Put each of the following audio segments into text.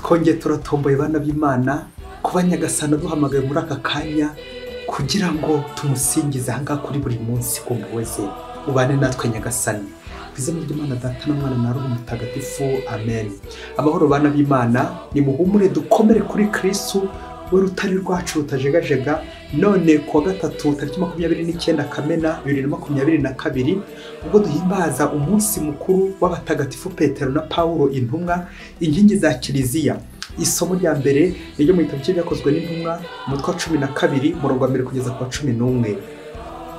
twongeye turatomboye bana b'Imana kuba Nyagasani duhamagaye muri aka kanya kugira ngo tumusingize ahangaha kuri buri munsi ku mpuhwe ze. Ubane natwe Nyagasani. Izina ry'Imana Data na Mwana na Roho Mutagatifu. Amen. Amahoro bana b'Imana, ni muhumure dukomere kuri Kristo we rutari rwacu rutajegajega. None kuwa gatatu tariki 29 Kamena 2022 ubwo duhimbaza umunsi mukuru w'abatagatifu Petero na Paulo intumwa, inkingi za Kiliziya. Isomo rya mbere ryo mu gitabo cyakozwe n'intumwa umutwe wa 12 murongo wa 1 kugeza ku 11.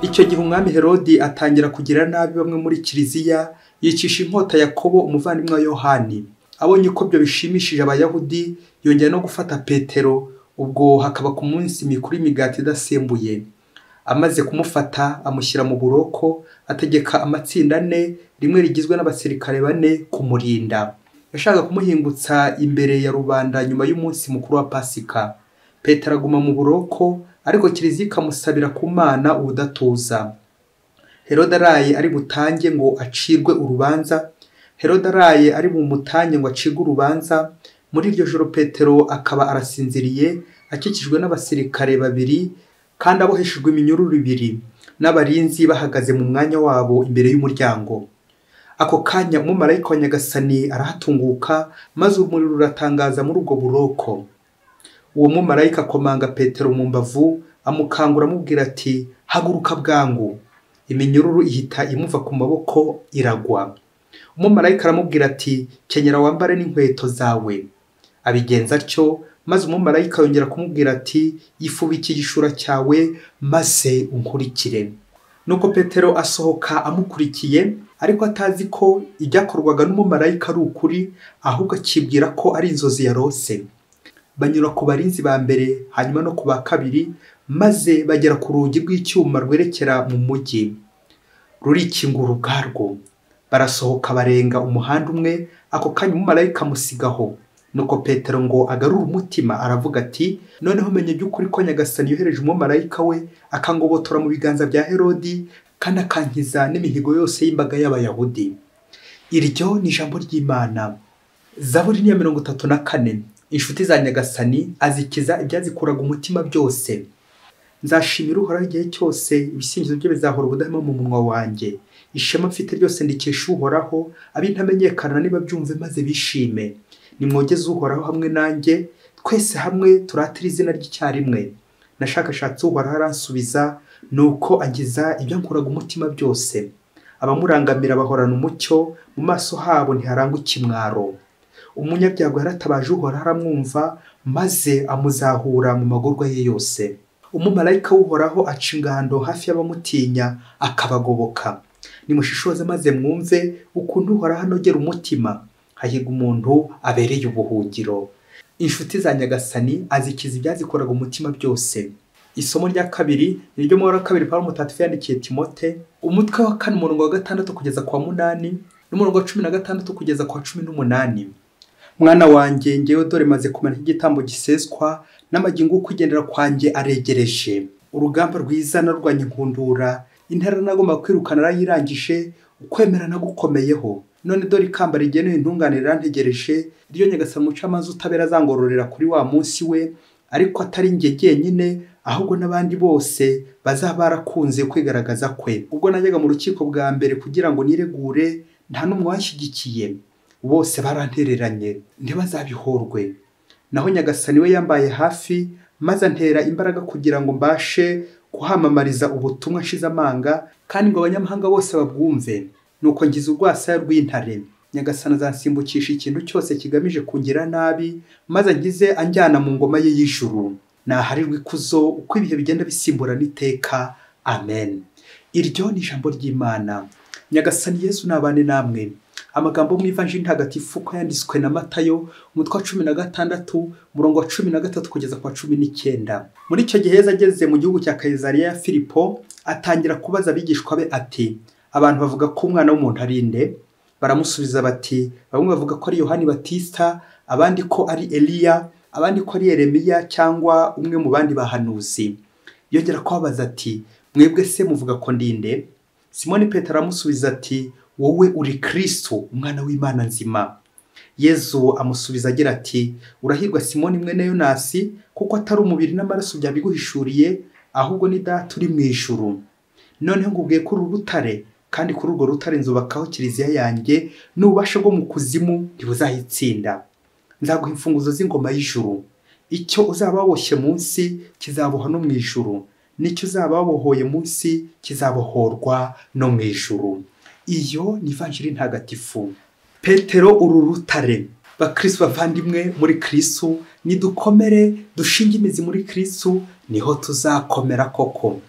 Icyo gihe umwami Herodi atangira kugira nabi bamwe muri Kiliziya, yicisha inkota Yakobo umuvandimwe wa Yohani. Abonye ko byo bishimishije abayahudi, yongera no gufata Petero. Ubwo hakaba ku munsi mikuru imigati idasembuye. Amaze kumufata amushyira mu buroko, ategeka amatsinda 4, rimwe rigizwe n'abasirikare 4 kumurinda. Yashaka kumuhingutsa imbere ya rubanda nyuma y'umunsi mukuru wa Pasika. Petero aguma mu buroko, ariko Kiliziya ikamusabira ku Mana ubudatuza. Herode araye ari butange ngo acirwe urubanza. Herode araye ari bumutange ngo acirwe urubanza. Muri iryo joro Petero akaba arasinziriye, akikijwe n'abasirikare 2 kandi aboheshejwe iminyururu 2 n'abarinzi bahagaze mu mwanya wabo imbere y'umuryango. Ako kanya umumarayika wa Nyagasani arahatunguka, maze urumuri ruratangaza muri ubwo buroko. Uwo mumarayika akomanga Petero mu mbavu, amukangura amubwira ati, haguruka bwangu. Iminyururu ihita imuva ku maboko iragwa. Umumarayika aramubwira ati, kenyera wambare n'inkweto zawe. Abigenza atyo, maze umumarayika yongera kumubwira ati, yifubike igishura cyawe maze unkurikire. Nuko Petero asohoka amukurikiye, ariko atazi ko ibyakorwaga n'umumarayika ari ukuri, ahubwo akibwira ko ari inzozi yarose. Banyura ku barinzi ba mbere, hanyuma no ku ba kabiri, maze bagera ku rugi rw'icyuma rwerekera mu mujyi. Rurikingura ubwarwo. Barasohoka barenga umuhanda umwe, ako kanya umumarayika amusigaho. Nuko Petero ngo agarura umutima, aravuga ati, noneho menye by'ukuri ko Nyagasani yohereje umumarayika we akangobotora mu biganza bya Herodi, kandi akankiza n'imihigo yose y'imbaga y'abayahudi. Iryo ni ijambo ry'Imana. Zaburi ya 34. Inshuti za Nyagasani azikiza ibyazikuraga umutima byose. Nzashimira Uhoraho igihe cyose, ibisingizo bye bizahora ubudahema mu munwa wanjye. Ishema mfite ryose ndikesha Uhoraho, abintamenyekana niba byumve maze bishime. Nimwogeze Uhoraho hamwe nanjye, twese hamwe turatira izina ry'icyarimwe. Nashakashatse Uhoraho aransubiza, nuko angiza ibyankuraga umutima byose. Abamurangamira bahorana umucyo, mu maso habo ntiharangwa ikimwaro. Umunyabyago yaratabaje Uhoraho aramwumva, maze amuzahura mu magorwa ye yose. Umumarayika w'Uhoraho aca ingando hafi y'abamutinya, akabagoboka. Nimushishoze maze mwumve ukuntu Uhoraho anogera umutima, hahiga umuntu abereye ubuhungiro. Inshuti za Nyagasani azikiza ibyazikoraga umutima byose. Isomo rya kabiri ni ryo mu wa 2 Paulo Mutagatifu yandikiye Timote, umutwe wa 4 umurongo wa 6 kugeza ku wa 8 n'umurongo wa 16 kugeza ku wa 18. Mwana wanjye, ngewe dore maze kumena igitambo giseswa, n'amagingo ukugendera kwanjye aregereje. Urugamba rwiza narwanye nkundura, intera nagomba kwirukana arayirangije, ukwemera nagukomeyeho. None dore ikamba rigenewe intungane rantegereje, ryo Nyagasani umucamanza utabera azangororera kuri wa munsi we, ariko atari njye jyenyine, ahubwo n'abandi bose bazaba barakunze kwigaragaza kwe. Ubwo najyaga mu rukiko bwa mbere kugira ngo niregure, nta n'umwe wanshyigikiye. Bose barantereranye, ntibazabihorwe. Naho Nyagasani we yambaye hafi, maze antera imbaraga kugira ngo mbashe kuhamamariza ubutumwa nshize amanga, kandi ngo abanyamahanga bose babwumve. Nuko ngize urwasaya rw'intare. Nyagasani azansimbukisha ikintu cyose kigamije kungira nabi, maze ngize anjyana mu ngoma ye y'ijuru. Naharirwe ikuzo uko ibihe bigenda bisimburana iteka. Amen. Iryo ni ijambo ry'Imana. Nyagasani Yesu nabane namwe. Amagambo mu Ivanjili ntagatifu ko yanditswe na Matayo, umutwe wa 16 umurongo wa 13 kugeza ku wa 19. Muri icyo gihe Yesu ageze mu gihugu cya Kayisariya ya Filipo, atangira kubaza abigishwa be ati, abantu bavuga ko umwana w'umuntu ari nde? Baramusubiza bati, bamwe bavuga ko ari Yohani Batista, abandi ko ari Eliya, abandi ko ari Yeremiya cyangwa umwe mu bandi bahanuzi. Yongera kubabaza ati, mwebwe se muvuga ko ndinde? Simoni Petero aramusubiza ati, wowe uri Kristo, umwana w'Imana nzima. Yezu amusubiza agira ati urahirwa Simoni mwene Yonasi kuko atari umubiri n'amaraso byabiguhishuriye ahubwo ni Data uri mu ijuru. Noneho ngubwiye kuri urutare kandi kuri urwo rutare nzubakaho kiliziya yanjye n'ububasha bwo mu kuzimu ntibuzayitsinda. Nzaguha imfunguzo z'ingoma y'ijuru. Icyo uzaba waboshye munsi kizaboha no mu ijuru, n'icyo uzaba wabohoye munsi kizabohorwa no mu ijuru. Iyo ni ivanjiri ntagatifu. Petero uru rutare. Bakristo bavandimwe muri Kristo, nidukomere dushinge imizi muri Kristo niho tuzakomera koko.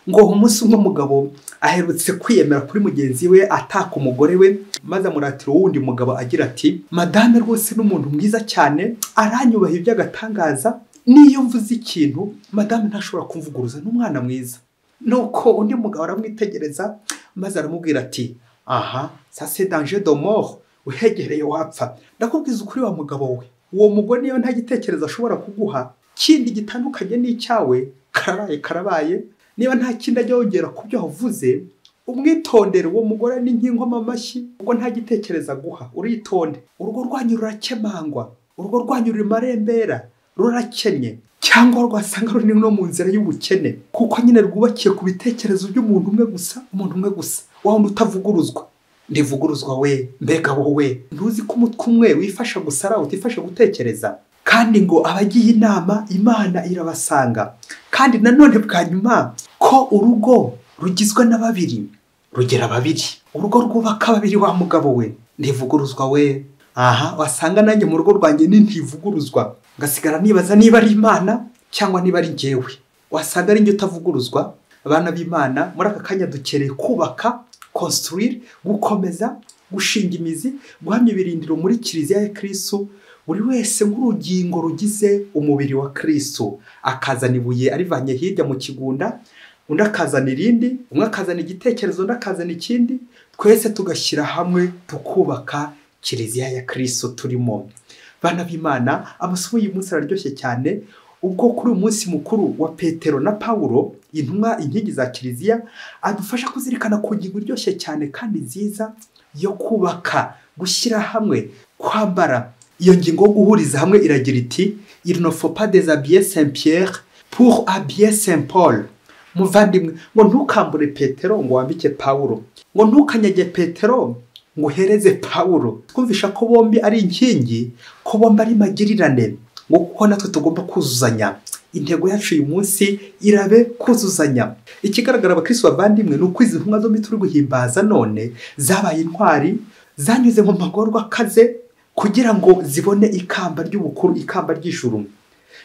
Ngo umunsi umwe umugabo aherutse kwiyemera kuri mugenzi we ataka umugore we, maze amuratira wundi mugabo agira ati madame rwose n'umuntu mwiza cyane aranyubaha iby'agatangaza, niyo mvuze ikintu madame ntashobora kumvuguruza, n'umwana mwiza. Nuko undi mugabo aramwitegereza maze aramubwira ati aha ça c'est danger de mort, uhegereye wapfa. Ndakubwiza ukuri wa mugabo we, uwo mugore niyo nta gitekerezo ashobora kuguha kindi gitandukanye n'icyawe, karabaye. Niba nta kindi ajya yongera ku byo wavuze, umwitondere. Uwo mugore ni nk'inkoma amashyi, ubwo nta gitekerezo aguha, uritonde. Urugo rwanyu rurakemangwa, urugo rwanyu ruri marembera, rurakenye, cyangwa rwasanga ruri no mu nzira y'ubukene, kuko nyine rwubakiye ku bitekerezo by'umuntu umwe gusa, umuntu umwe gusa, wa wundi utavuguruzwa. Ndivuguruzwa we, mbega wowe ntuzi ko umutwe umwe wifasha gusara utifasha gutekereza? Kandi ngo abagiye inama Imana irabasanga. Kandi nanone bwa nyuma ko urugo rugizwe na babiri rugera babiri, urugo rwubaka babiri wa mugabo we, ndivuguruzwa we. Aha wasanga nanjye mu rugo rwanjye ntivuguruzwa, ngasigara nibaza niba ari Imana cyangwa niba ari njyewe. Wasanga ari njye utavuguruzwa. Abana b'Imana muri aka kanya dukereye kubaka, construire, gukomeza, gushinga imizi, guhamya ibirindiro muri kiliziya ya Kristo, buri wese nk'urugingo rugize umubiri wa Kristo. Akazana ibuye arivanye hirya mu kigunda, undi akazana irindi, umwe akazana igitekerezo, undi akazana ikindi, twese tugashyira hamwe tukubaka kiliziya ya Kristo turimo. Bana b'Imana, amasomo y'uyu munsi araryoshye cyane, ubwo kuri uyu munsi mukuru wa Petero na Paulo, intumwa inkingi za kiliziya, adufasha kuzirikana ku ngingo iryoshye cyane kandi nziza yo kubaka, gushyira hamwe, kwambara. Iyo ngingo yo guhuriza hamwe iragira iti il ne faut pas déshabiller Saint Pierre pour habiller Saint Paul. Muvandimwe, ngo ntukambure Petero ngo wambike Paulo, ngo ntukanyage Petero ngo uhereze Paulo. Twumvisha ko bombi ari inkingi, ko bombi ari magirirane, ngo kuko natwe tugomba kuzuzanya. Intego yacu uyu munsi irabe kuzuzanya. Ikigaragara abakristo bavandimwe nuko izi ntumwa zombi turi guhimbaza none zabaye intwari, zanyuze mu magorwa akaze kugira ngo zibone ikamba ry'ubukuru, ikamba ry'ijuru.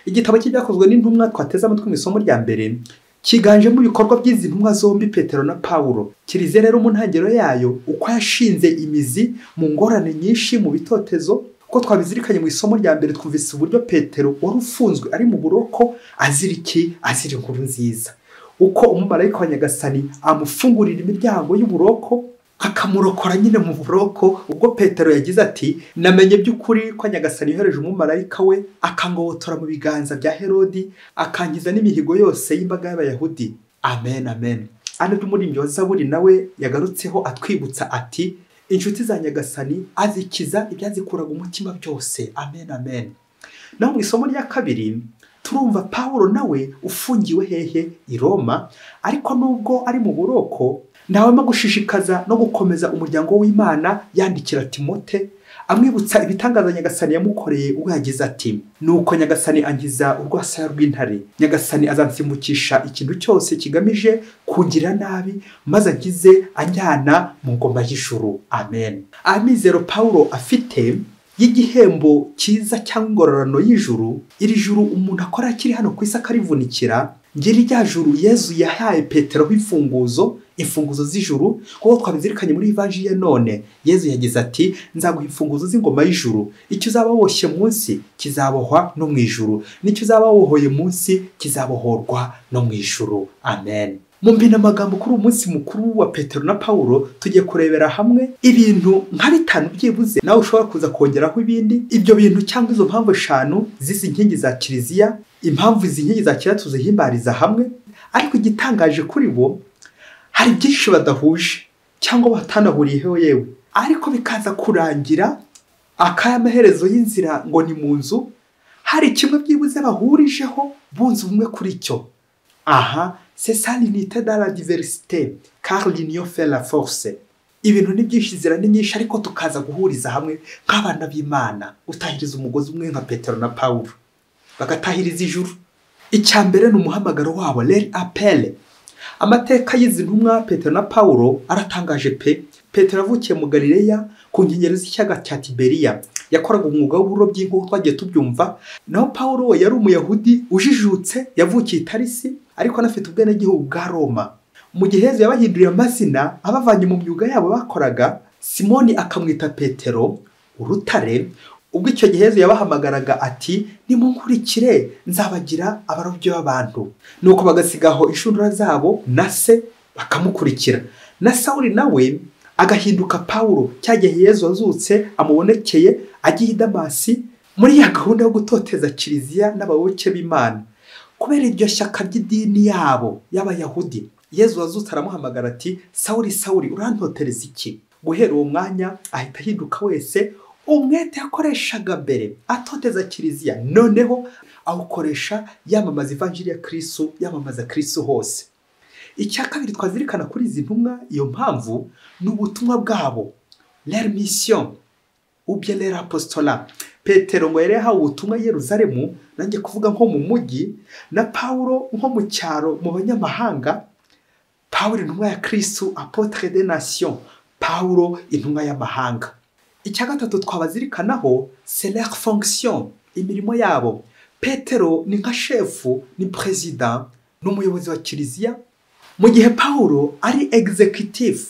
Igitabo cy'ibyakozwe n'intumwa twateze amatwi mu isomo rya mbere kiganjemo ibikorwa by'izi ntumwa zombi Petero na Paulo. Kiliziya rero mu ntangiriro yayo uko yashinze imizi mu ngorane nyinshi, mu bitotezo, ko twabizirikanye mu isomo rya mbere twumvise uburyo Petero wari ufunzwe ari mu buroko azira iki? Azira inkuru nziza. Uko umumarayika wa Nyagasani amufungurira imiryango y'uburoko, akamurokora nyine mu buroko. Ubwo Petero yagize ati namenye by'ukuri ko Nyagasani yohereje umumarayika we akangobotora mu biganza bya Herodi, akangiza n'imihigo yose y'imbaga y'Abayahudi. Amen, amen. Ano by'umurimbyi wa Zaburi nawe yagarutseho atwibutsa ati inshuti za Nyagasani azikiza ibyazikuraga umutima byose. Amen, amen. Naho mu isomo rya kabiri turumva Paulo nawe ufungiwe hehe? I Roma. Ariko nubwo ari mu buroko, ndawema gushishikaza no gukomeza umuryango w'Imana, yandikira Timote amwibutsa ibitangaza Nyagasani yamukoreye. Ubwo yagize ati nuko Nyagasani angiza urwasaya rw'intare, Nyagasani azansimbukisha ikintu cyose kigamije kungira nabi, maze angize anjyana mu ngoma y'ijuru. Amen. Amizero Paulo afite y'igihembo cyiza cyangwa ingororano y'ijuru, iri juru umuntu akora akiri hano ku isi akarivunikira, ngiri rya juru Yezu yahaye Petero imfunguzo z'ijuru. Kuko twabizirikanye muri ivanjiri ya none, Yezu yagize ati nzaguha imfunguzo z'ingoma y'ijuru, icyo uzaba woshye munsi kizabohwa no mu ijuru, n'icyo uzaba wohoye munsi kizabohorwa no mu ijuru. Amen. Mu mbina amagambo kuri umunsi mukuru wa Petero na Paulo tugiye kurebera hamwe ibintu nka 5 byibuze, nawe ushobora kuza kongeraho ibindi. Ibyo bintu cyangwa izo mpamvu 5 z'izi nkingi za kiliziya, impamvu izi nkingi za kiliziya tuzihimbariza hamwe. Ariko igitangaje kuri bo, hari byinshi badahuje cyangwa batanahuriyeho yewe, ariko bikaza kurangira akaya amaherezo y'inzira ngo ni mu nzu, hari kimwe byibuze bahurijeho bunze ubumwe kuri cyo. Aha, c'est ça l'unité dans la diversité, car l'union fait la force. Ibintu ni byinshi, inzira ni nyinshi, ariko tukaza guhuriza hamwe nk'abana b'Imana, utahiriza umugozi umwe nka Petero na Pawulo, bagatahiriza ijuru. Icya mbere ni umuhamagaro wabo, leur appel. Amateka y'izi ntumwa Petero na Pawulo aratangaje pe. Petero avukiye mu Galileya ku nkengero z'ikiyaga cya Tiberiya, yakoraga umwuga w'uburobyi nk'uko twagiye tubyumva. Naho Pawulo we yari umuyahudi ujijutse, yavukiye i Tarisi ariko anafite ubwenegihugu bwa Roma. Mu gihe Yesu yabahinduriye amazina abavanye mu myuga yabo bakoraga, Simoni akamwita Petero, urutare. Ubwo icyo gihe Yesu yabahamagaraga ati, nimunkurikire nzabagira abarobyi b'abantu. Nuko bagasigaho inshundura zabo na se bakamukurikira. Na Sawuli nawe agahinduka Pawulo cya gihe Yesu azutse amubonekeye agiye i Damasi muri ya gahunda yo gutoteza kiliziya n'abayoboke b'Imana. Kubera iryo shyaka ry'idini yabo y'abayahudi, Yesu azutse aramuhamagara ati, Sawuli Sawuli, urantotereza iki? Guhera uwo mwanya ahita ahinduka wese umwete yakoreshaga mbere atoteza kiliziya, noneho awukoresha yamamaza ivanjiri ya Kristo, yamamaza Kristo hose. Icya kabiri twazirikana kuri izi ntumwa, iyo mpamvu ni ubutumwa bwabo, leur mission ou bien leur apostolat. Petero ngo yari yahawe ubutumwa i Yerusalemu, nanjye kuvuga nko mu mujyi, na Pawulo nko mu cyaro mu banyamahanga. Pawulo intumwa ya Kristo, apotre des nations. Pawulo intumwa y'amahanga. Icya gatatu twabazirikanaho, c'est leur fonction, imirimo yabo. Petero ni nka shefu, ni president, n'umuyobozi wa kiliziya, mu gihe Pawulo ari executive,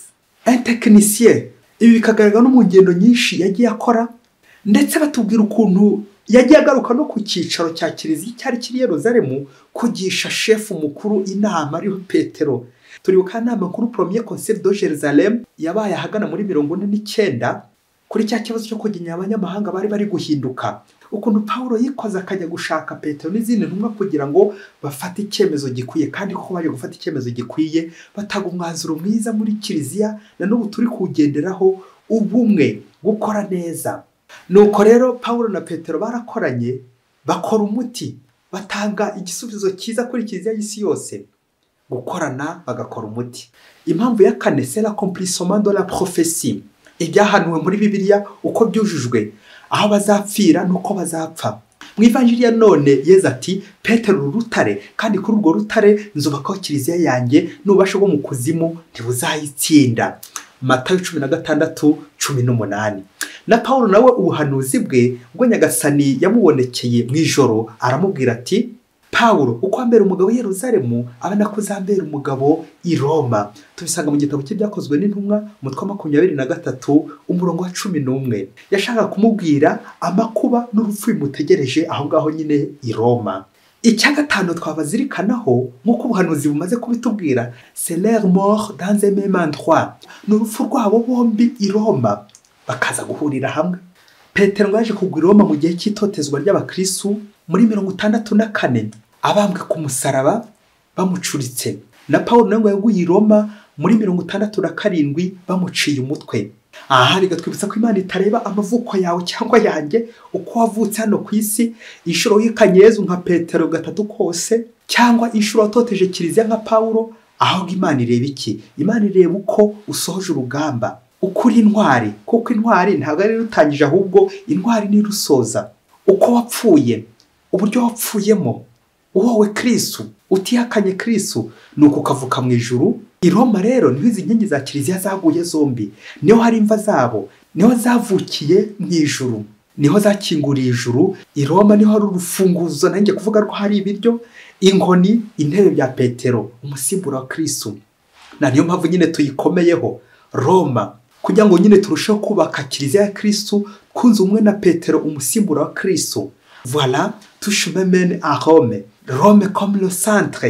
un technicien. Ibi bikagaragara no mu ngendo nyinshi yagiye akora, ndetse batubwira ukuntu yagiye agaruka no ku cyicaro cya kiliziya cyari kiri i Yerusalemu kugisha shefu mukuru inama, ariho Petero. Turibuka inama nkuru premier concile de Jérusalem yabaye ahagana muri 49 kuri cya kibazo cyo kugenya abanyamahanga bari guhinduka. Ukuntu Pawulo yikoza akajya gushaka Petero n'izindi ntumwa kugira ngo bafate icyemezo gikwiye, kandi koko baje gufata icyemezo gikwiye, bataga umwanzuro mwiza muri kiliziya, na n'ubu turi kugenderaho ubumwe, gukora neza. Nuko rero Pawulo na Petero barakoranye, bakora umuti, batanga igisubizo cyiza kuri kiliziya y'isi yose. Gukorana bagakora umuti. Impamvu ya kane, c'est l'accomplissement de la prophétie. Ibyahanuwe muri Bibiliya uko byujujwe, aho bazapfira nuko bazapfa. Mu ivanjiri ya none Yesu ati, Petero urutare, kandi kuri urwo rutare nzubakaho kiliziya yanjye, n'ububasha bwo mu kuzimu ntibuzayitsinda. Matayo 16:18. Na Pawulo nawe ubuhanuzi bwe ubwo Nyagasani yamubonekeye mu ijoro, aramubwira ati, Pawulo, uko ambera umugabo i Yerusalemu, abana kuzambera umugabo i Roma. Tubisanga mu gitabo cy'ibyakozwe n'intumwa, umutwe wa 23 umurongo wa 11. Yashaka kumubwira amakuba n'urupfu bimutegereje aho ngaho nyine i Roma. Icya gatanu twabazirikanaho, nk'uko ubuhanuzi bumaze kubitubwira, c'est leur mort dans un même endroit. N'urupfu rwabo bombi i Roma, bakaza guhurira hamwe. Petero yaje kugwa i Roma mu gihe cy'itotezwa ry'abakristo muri 64, abambwe ku musaraba bamucuritse. Na Pawulo nawe yaguye i Roma muri 67 bamuciye umutwe. Aha bigatwibutsa ko Imana itareba amavuko yawe cyangwa yanjye uko wavutse hano ku isi, inshuro yikanye Yesu nka Petero gatatu kose, cyangwa inshuro watoteje kiliziya nka Pawulo. Aho Imana ireba iki? Imana ireba uko usohoje urugamba, ukuri intwari, kuko intwari ntabwo ari rutangije, ahubwo intwari ni rusoza. Uko wapfuye, uburyo wapfuyemo, wowe Kristo utihakanye Kristo, nuko ukavuka mu ijuru. I Roma rero niho izi nkingi za kiliziya zaguye zombi, niho hari imva zabo, niho zavukiye mu ijuru, niho zakinguriye ijuru. I Roma niho hari urufunguzo, nanjye kuvuga ko hari ibiryo, inkoni, intebe bya Petero, umusimbura wa Kristo. Na niyo mpamvu nyine tuyikomeyeho Roma, kugira ngo nyine turusheho kubaka kiliziya ya Kristo, kunze umwe na Petero umusimbura wa Kristo. Voilà, tout chemin mène à Rome. Rome comme le centre.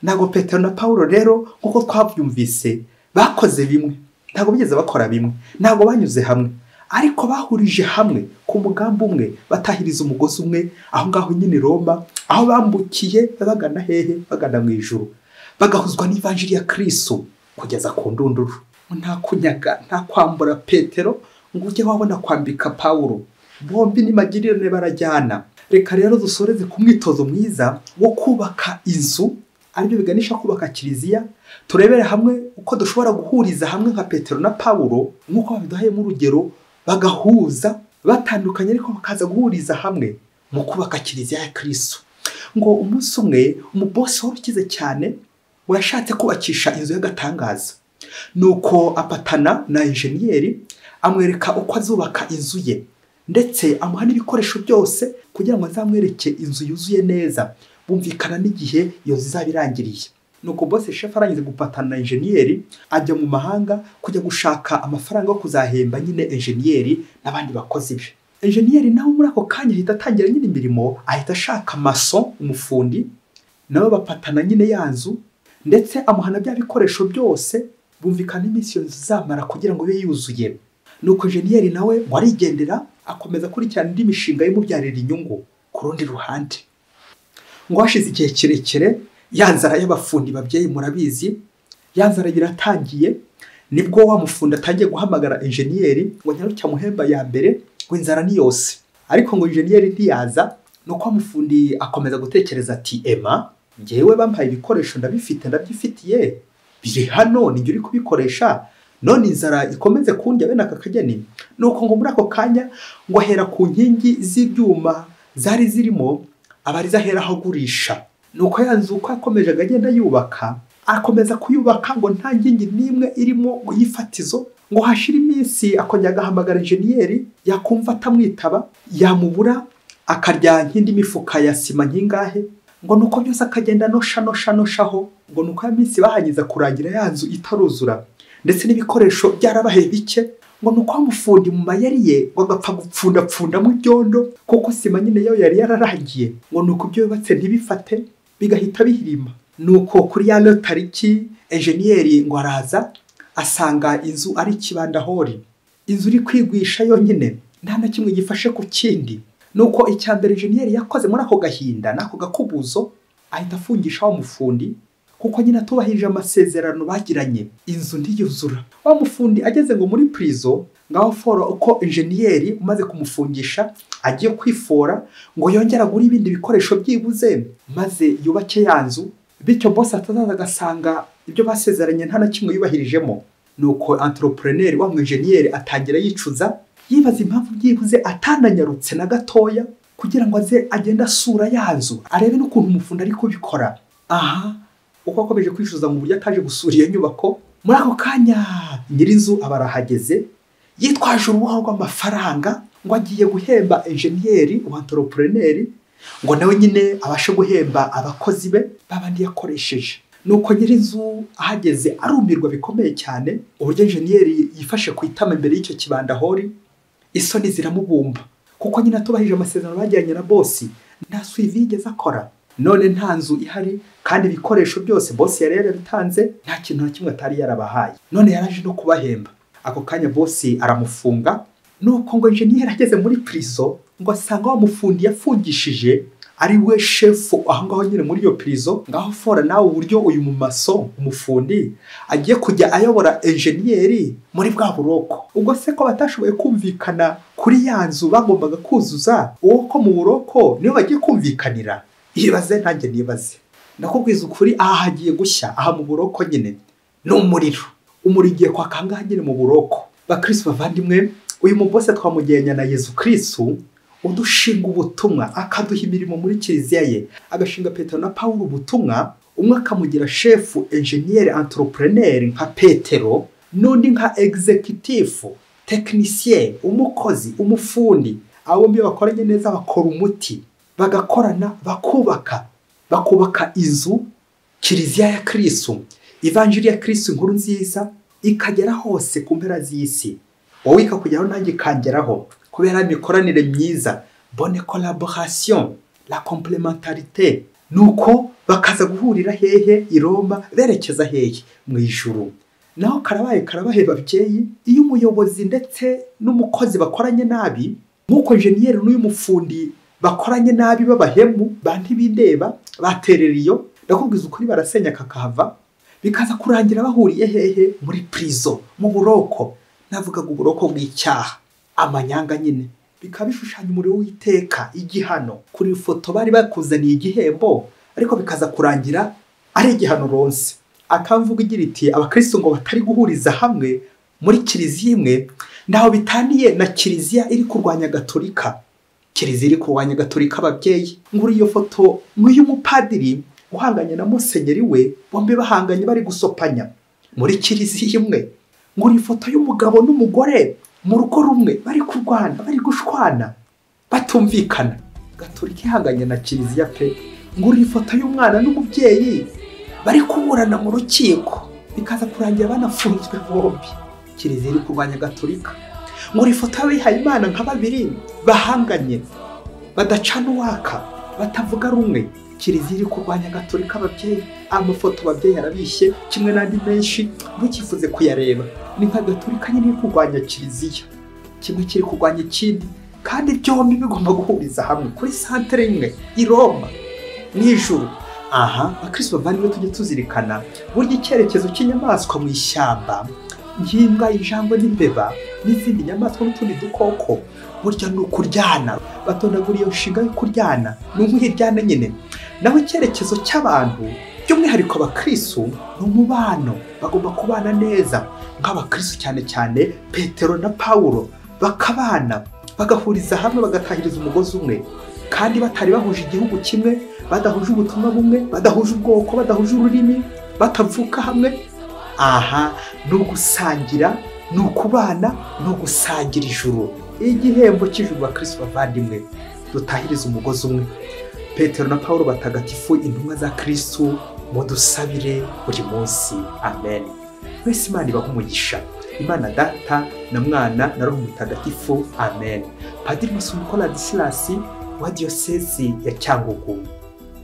Nago Petero na Pawulo rero nkuko twabyumvise bakoze bimwe, ntago bigeze bakora bimwe, ntago banyuze hamwe, ariko bahurije hamwe ku mugambi umwe, batahiriza umugozi umwe, aho ngaho nyine Roma, aho bambukiye bagana hehe? Bagana mu ijuru, bagahuzwa n'ivanjiri ya Kristo kugeza ku ndunduru. Nta kunyaga, nta kwambura Petero ngo ujye wabona kwambika Pawulo. bombi n'imagirire barajyana. Reka rero dusoreze ku mwitozo mwiza wo kubaka inzu, aribyo biganisha kubaka kiliziya. Turebere hamwe uko dushobora guhuriza hamwe nka Petero na Pawulo, nk'uko babiduhayemo urugero, bagahuza batandukanye ariko bakaza guhuriza hamwe mu kubaka kiliziya ya Kristo. Ngo umunsi umwe umubosi wari ukize cyane yashatse kubakisha inzu y'agatangaza, nuko apatana na enjeniyeri amwereka uko azubaka inzu ye, ndetse amuha n'ibikoresho byose kugira ngo azamwereke inzu yuzuye neza. Bumvikana n'igihe iyo nzu izaba irangiriye. Nuko boss chef arangize gupatana na enjeniyeri ajya mu mahanga kujya gushaka amafaranga yo kuzahemba nyine enjeniyeri n'abandi bakozi be. Enjeniyeri nawe muri ako kanya ahita atangira nyine imirimo, ahita ashaka mason, umufundi, nawe bapatana nyine yanzu, ndetse amuhana bya bikoresho byose. Bumvikana iminsi yo nzu zamara kugira ngo ibe yuzuye. Nuko enjeniyeri nawe warigendera akomeza kurikirana indi mishinga y'umubyarira inyungu ku rundi ruhande. Ngo hashize igihe kirekire yanzara y'abafundi babyeyi murabizi, yanzara biratangiye, nibwo wa mufundi atangiye guhamagara enjeniyeri ngo nyaruke amuhemba ya mbere ngo inzara ni yose. Ariko ngo enjeniyeri ntiyaza, nuko mufundi akomeza gutekereza ati Emma, ngewe bampaye ibikoresho ndabyifitiye, biri hano ninjye uri kubikoresha, none inzara ikomeze kundya bene aka kageni. Nuko ngo muri ako kanya ngo ahera ku nkingi z'ibyuma zari zirimo abariza ahera ahagurisha. Nuko yanzu uko akomeje agenda yubaka, akomeza kuyubaka ngo nta nkingi n'imwe irimo yifatizo. Ngo hashira iminsi akongera agahamagara enjeniyeri, yakumva atamwitaba, yamubura, akarya nk'indi mifuka ya sima nkingahe. Ngo nuko byose akagenda noshaho. Ngo nuko ya minsi bahanyiza kurangira yanzu itaruzura, ndetse n'ibikoresho byarabahe bike. Ngo nuko amufundi mu mayeri ye ngo agapfa gupfundapfunda mu byondo, kuko sima nyine yo yari yararangiye. Ngo nuko ibyo yubatse ntibifate, bigahita bihirima. Nuko kuri ya tariki enjeniyeri ngo araza asanga inzu ari ikibandahori, inzu iri kwigwisha yonyine, nta na kimwe gifashe ku kindi. Nuko icyambere enjeniyeri yakoze muri ako gahinda n'ako gakubuzo, ahita afungisha wa mufundi, kuko nyine atubahirije amasezerano bagiranye. Inzu ntiyuzura. Wa mufundi ageze ngo muri prison, ngaho foro uko enjeniyeri umaze kumufungisha agiye kwifora ngo yongera guri ibindi bikoresho byibuze maze yubake yanzu, bityo boss atazaza agasanga ibyo basezeranye nta na kimwe yubahirijemo. Nuko entrepreneur wa enjeniyeri atangira yicuza, yibaza impamvu byibuze atananyarutse na gatoya kugira ngo aze agenda asura yanzu arebe n'ukuntu umufundi ari kubikora. Aha uko akomeje kwishuza mu buryo ataje gusura iyo nyubako, muri ako kanya nyirinzu abarahageze yitwaje urubuga rw'amafaranga ngo agiye guhemba enjeniyeri wa entrepreneur, ngo nawe nyine abashe guhemba abakozi be babandi yakoresheje. Nuko nyirinzu ahageze arumirwa bikomeye cyane uburyo enjeniyeri yifashe ku itama imbere y'icyo kibandahori. Isoni ziramubumba kuko nyine atubahirije amasezerano bagiranye na boss, nta suivi yigeze akora. None nta nzu ihari kandi ibikoresho byose boss yari yarabitanze, nta kintu na kimwe atari yarabahaye. None yaraje no kubahemba. Ako kanya boss aramufunga. Nuko ngo enjeniyeri ageze muri prison ngo asanga wa mufundi yafungishije ari we chef aho ngaho nyine muri iyo prison. Ngaho fora nawe uburyo uyu mu maso umufundi agiye kujya ayobora enjeniyeri muri bwa buroko. Ubwo se ko batashoboye kumvikana kuri yanzu bagombaga kuzuza, uwo ko mu buroko niyo bagiye kumvikanira. Ibaze ntange nibaze. Ndakubwiza ukuri, aha hagiye gushya, aha mu buroko nyine n'umuriro. Umurigiye kwa kangahe nyine mu buroko. Bakristo bavandimwe, uyu mubose twamugenya na Yesu Kristo udushinga ubutumwa, akaduha imirimo muri kiliziya ye. Agashinga Petero na Pawulo ubutumwa, umwe akamugira chef enjeniyeri entrepreneur nka Petero, n'undi nka executive technicien, umukozi, umufundi. Abo bombi bakoranye neza, bakora umuti, bagakorana, bakubaka inzu, kiliziya ya Kristo, evanjili ya Kristo inkuru nziza ikagera hose ku mpera z'isi. Wowe ikakugeraho nanjye kangeraho kubera imikoranire myiza, bonne collaboration, la complémentarité. Nuko bakaza guhurira hehe i Roma berekeza hehe mu ijuru. Naho karabaye babyeyi, iyo umuyobozi ndetse n'umukozi bakoranye nabi, nkuko enjeniyeri n'uyu mufundi bakoranye nabi babahemu banti bindeba batereriyo, ndakubwiza ukuri barasenya kakahava, bikaza kurangira bahuriye hehe muri prison, mu buroko. Navuga ngo uburoko bw'icyaha, amanyanga nyine. bikaba bishushanya umuriro w'iteka, igihano. Kuri ifoto bari bakuzaniye igihembo ariko bikaza kurangira ari igihano ronse. Akamvuga igira iti abakristo ngo batari guhuriza hamwe muri kiliziya imwe ndaho bitaniye na kiliziya iri kurwanya gatolika. Kiliziya iri kurwanya gatolika ababyeyi. Nguri iyo foto n'uyu mupadiri uhanganye na musenyeri we, bombi bahanganye bari gusopanya muri kiliziya imwe. Nguri ifoto y'umugabo n'umugore mu rugo rumwe bari kurwana, bari gushwana, batumvikana. Gatolika ihanganye na kiliziya pe. Nguri ifoto y'umwana n'umubyeyi bari kuburana mu rukiko, bikaza kurangira banafunzwe bombi. Kiliziya iri kurwanya gatolika. Nguri ifoto y'abihaye Imana nka babiri bahanganye, badacana uwaka, batavuga rumwe. Kiliziya iri kurwanya gatolika ababyeyi. Amafoto ababyeyi arabishye kimwe n'andi menshi ntukifuze kuyareba. Ni nka gatolika nyine iri kurwanya kiliziya, kimwe kiri kurwanya ikindi, kandi byombi bigomba guhuriza hamwe kuri santere imwe i Roma n'ijuru. Aha abakristo bavandimwe tujye tuzirikana burya icyerekezo cy'inyamaswa mu ishyamba, nk'imbwa, injangwe n'imbeba n'izindi nyamaswa n'utundi dukoko, burya ni ukuryana. Batondagura iyo nshinga yo kuryana, ni umwiryane nyine. Naho icyerekezo cy'abantu by'umwihariko abakristo ni umubano, bagomba kubana neza nk'abakristo, cyane cyane Petero na Paulo bakabana, bagahuriza hamwe, bagatahiriza umugozi umwe, kandi batari bahuje igihugu kimwe, badahuje ubutumwa bumwe, badahuje ubwoko, badahuje ururimi, batavuka hamwe. Aha ni ugusangira, ni ukubana, ni ugusangira ijuru. Igihembo cy'ijuru bakristo bavandimwe, dutahiriza umugozi umwe. Petero na Paulo batagatifu, intumwa za Kristo, mudusabire buri munsi. Amen. Wese Imana ibahe umugisha. Imana Data na Mwana na Roho Mutagatifu. Amen. Padiri Masumbuko Ladislas wa Diyosezi ya Cyangugu.